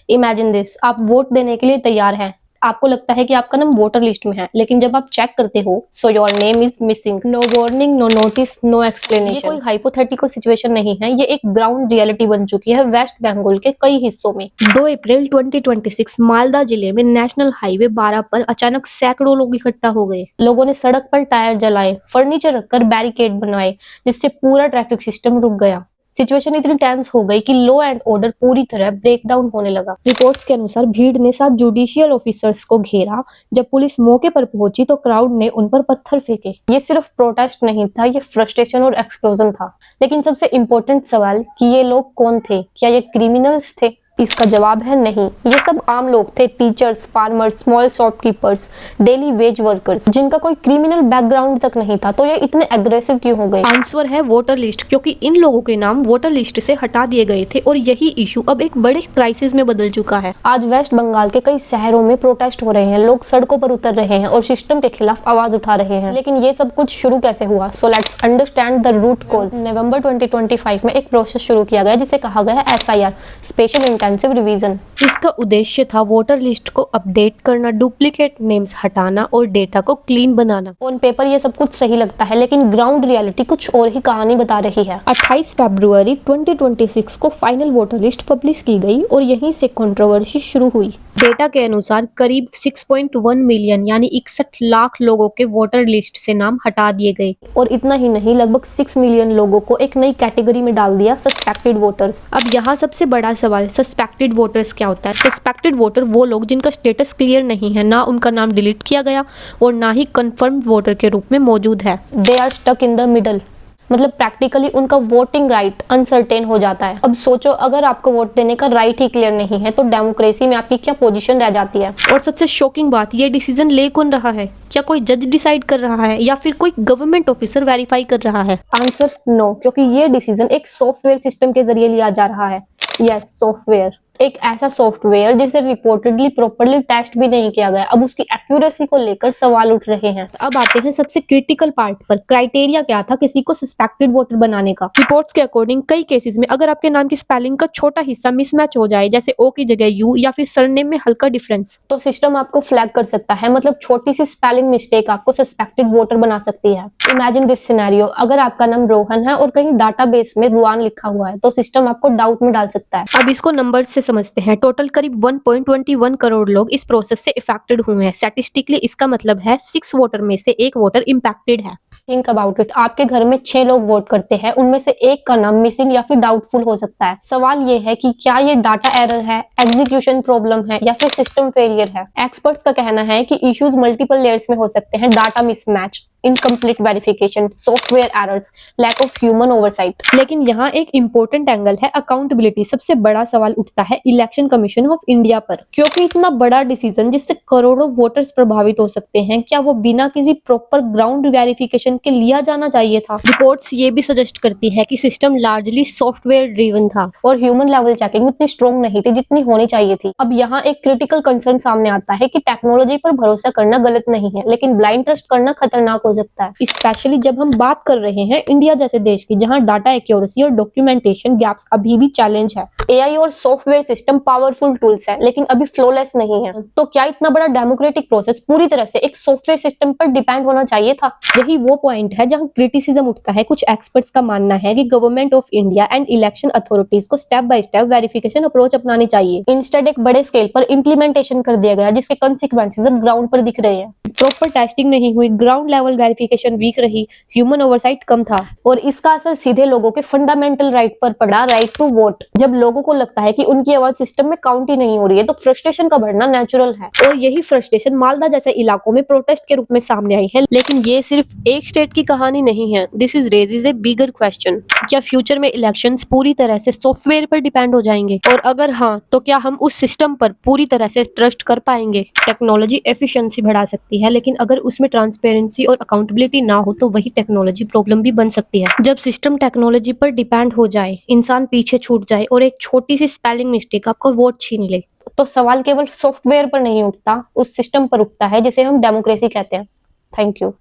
Imagine this, आप vote देने के लिए तैयार हैं। आपको लगता है कि आपका नाम वोटर लिस्ट में है, लेकिन जब आप चेक करते हो so your name is missing. No warning, no notice, no explanation. ये कोई हाइपोथेटिकल सिचुएशन नहीं है, ये एक ग्राउंड रियलिटी बन चुकी है वेस्ट बंगाल के कई हिस्सों में। 2 अप्रैल 2026 मालदा जिले में नेशनल हाईवे 12 पर अचानक सैकड़ों लोग इकट्ठा हो गए। लोगों ने सड़क पर टायर जलाए, फर्नीचर रखकर बैरिकेड बनवाए, जिससे पूरा ट्रैफिक सिस्टम रुक गया। सिचुएशन इतनी टेंस हो गई कि लॉ एंड ऑर्डर पूरी तरह ब्रेक डाउन होने लगा। रिपोर्ट्स के अनुसार भीड़ ने 7 जुडिशियल ऑफिसर्स को घेरा। जब पुलिस मौके पर पहुंची तो क्राउड ने उन पर पत्थर फेंके। ये सिर्फ प्रोटेस्ट नहीं था, ये फ्रस्ट्रेशन और एक्सप्लोजन था। लेकिन सबसे इम्पोर्टेंट सवाल कि ये लोग कौन थे? क्या ये क्रिमिनल्स थे? इसका जवाब है नहीं। ये सब आम लोग थे, teachers, farmers, small shopkeepers, daily veg workers, जिनका कोई क्रिमिनल बैकग्राउंड तक नहीं था। तो ये इतने एग्रेसिव क्यों हो गए? आंसर है वोटर लिस्ट, क्योंकि इन लोगों के नाम वोटर लिस्ट से हटा दिए गए थे और यही इशू अब एक बड़े क्राइसिस में बदल चुका है। आज वेस्ट बंगाल के कई शहरों में प्रोटेस्ट हो रहे हैं, लोग सड़कों पर उतर रहे हैं और सिस्टम के खिलाफ आवाज उठा रहे हैं। लेकिन ये सब कुछ शुरू कैसे हुआ? So let's understand the root cause. नवंबर 2025 में एक प्रोसेस शुरू किया गया जिसे कहा गया SIR, स्पेशल रिवीजन। इसका उद्देश्य था वोटर लिस्ट को अपडेट करना, डुप्लीकेट नेम्स हटाना और डेटा को क्लीन बनाना। ऑन पेपर ये सब कुछ सही लगता है, लेकिन ग्राउंड रियलिटी कुछ और ही कहानी बता रही है। 28 फरवरी 2026 को फाइनल वोटर लिस्ट पब्लिश की गई और यहीं से कंट्रोवर्सी शुरू हुई। डेटा के अनुसार करीब 6.1 मिलियन यानी 61 लाख लोगों के वोटर लिस्ट से नाम हटा दिए गए। और इतना ही नहीं, लगभग 6 मिलियन लोगों को एक नई कैटेगरी में डाल दिया, सस्पेक्टेड वोटर्स। अब यहाँ सबसे बड़ा सवाल, सस्पेक्टेड वोटर्स क्या होता है? सस्पेक्टेड वोटर वो लोग जिनका स्टेटस क्लियर नहीं है, ना उनका नाम डिलीट किया गया और ना ही कंफर्म्ड वोटर के रूप में मौजूद है। They are stuck in the middle, मतलब प्रैक्टिकली उनका वोटिंग राइट अनसर्टेन हो जाता है। अब सोचो, अगर आपको वोट देने का राइट ही क्लियर नहीं है तो डेमोक्रेसी में आपकी क्या पोजीशन रह जाती है? और सबसे शॉकिंग बात, ये डिसीजन ले कौन रहा है? क्या कोई जज डिसाइड कर रहा है या फिर कोई गवर्नमेंट ऑफिसर वेरीफाई कर रहा है? आंसर नो, क्योंकि ये डिसीजन एक सॉफ्टवेयर सिस्टम के जरिए लिया जा रहा है। यस, सॉफ्टवेयर, एक ऐसा सॉफ्टवेयर जिसे रिपोर्टेडली प्रॉपर्ली टेस्ट भी नहीं किया गया। अब उसकी एक्यूरेसी को लेकर सवाल उठ रहे हैं। अब आते हैं सबसे क्रिटिकल पार्ट पर। क्राइटेरिया क्या था किसी को सस्पेक्टेड वोटर बनाने का? रिपोर्ट्स के अकॉर्डिंग कई केसेस में अगर आपके नाम की स्पेलिंग का छोटा हिस्सा मिसमैच हो जाए, जैसे ओ की जगह यू, या फिर सरनेम में हल्का डिफरेंस, तो सिस्टम आपको फ्लैग कर सकता है। मतलब छोटी सी स्पेलिंग मिस्टेक आपको सस्पेक्टेड वोटर बना सकती है। इमेजिन दिस सिनेरियो, अगर आपका नाम रोहन है और कहीं डाटाबेस में रुआन लिखा हुआ है, तो सिस्टम आपको डाउट में डाल सकता है। अब इसको नंबर्स से समझते हैं। टोटल करीब 1.21 करोड़ लोग इस प्रोसेस से इफेक्टेड हुए हैं। स्टैटिस्टिकली इसका मतलब है 6 वोटर में से 1 वोटर इम्पैक्टेड है। थिंक अबाउट इट, आपके घर में 6 लोग वोट करते हैं, उनमें से एक का नाम मिसिंग या फिर डाउटफुल हो सकता है। सवाल ये है कि क्या ये डाटा एरर है, एग्जीक्यूशन प्रॉब्लम है या फिर सिस्टम फेलियर है? एक्सपर्ट्स का कहना है कि इश्यूज मल्टीपल लेयर्स में हो सकते हैं। Data mismatch, incomplete verification, software errors, lack of human oversight. लेकिन यहाँ एक इंपॉर्टेंट एंगल है अकाउंटेबिलिटी। सबसे बड़ा सवाल उठता है इलेक्शन कमीशन ऑफ इंडिया पर, क्योंकि इतना बड़ा डिसीजन जिससे करोड़ों वोटर्स प्रभावित हो सकते हैं, क्या वो बिना किसी प्रॉपर ग्राउंड वेरिफिकेशन के लिया जाना चाहिए था? रिपोर्ट्स ये भी सजेस्ट करती है कि सिस्टम लार्जली सॉफ्टवेयर ड्रिवन था और ह्यूमन लेवल चेकिंग उतनी स्ट्रॉन्ग नहीं थी जितनी होनी चाहिए थी। अब यहाँ एक क्रिटिकल कंसर्न सामने आता है कि टेक्नोलॉजी पर भरोसा करना गलत नहीं है, लेकिन ब्लाइंड ट्रस्ट करना खतरनाक हो सकता है, स्पेशली जब हम बात कर रहे हैं इंडिया जैसे देश की, जहां डाटा एक्यूरेसी और डॉक्यूमेंटेशन गैप्स अभी भी चैलेंज है। एआई और सॉफ्टवेयर सिस्टम पावरफुल टूल्स है, लेकिन अभी फ्लॉलेस नहीं है। तो क्या इतना बड़ा डेमोक्रेटिक प्रोसेस पूरी तरह से एक सॉफ्टवेयर सिस्टम पर डिपेंड होना चाहिए था? यही वो पॉइंट है जहां क्रिटिसिज्म उठता है। कुछ एक्सपर्ट्स का मानना है कि government of India and election authorities को step by step verification approach अपनानी चाहिए। इंस्टेड एक बड़े स्केल पर इंप्लीमेंटेशन कर दिया गया, जिसके कॉन्सिक्वेंसेस अब ग्राउंड पर दिख रहे हैं। प्रॉपर टेस्टिंग नहीं हुई, ग्राउंड लेवल वेरिफिकेशन वीक रही, ह्यूमन ओवरसाइट कम था और इसका असर सीधे लोगों के फंडामेंटल राइट पर पड़ा, राइट टू वोट। जब लोगों को लगता है कि उनकी आवाज सिस्टम में काउंट ही नहीं हो रही है, तो फ्रस्ट्रेशन का बढ़ना नेचुरल है। और यही फ्रस्ट्रेशन मालदा जैसे इलाकों में प्रोटेस्ट के रूप में सामने आई है। लेकिन ये सिर्फ एक स्टेट की कहानी नहीं है। This is raises A bigger question. क्या फ्यूचर में इलेक्शंस पूरी तरह से सॉफ्टवेयर पर डिपेंड हो जाएंगे? और अगर हाँ, तो क्या हम उस सिस्टम पर पूरी तरह से ट्रस्ट कर पाएंगे? टेक्नोलॉजी एफिशिएंसी बढ़ा सकती है, लेकिन अगर उसमें ट्रांसपेरेंसी और अकाउंटेबिलिटी ना हो तो वही टेक्नोलॉजी प्रॉब्लम भी बन सकती है। जब सिस्टम टेक्नोलॉजी पर डिपेंड हो जाए, इंसान पीछे छूट जाए और एक छोटी सी स्पेलिंग मिस्टेक आपका वोट छीन ले, तो सवाल केवल सॉफ्टवेयर पर नहीं उठता, उस सिस्टम पर उठता है जिसे हम डेमोक्रेसी कहते हैं। Thank you.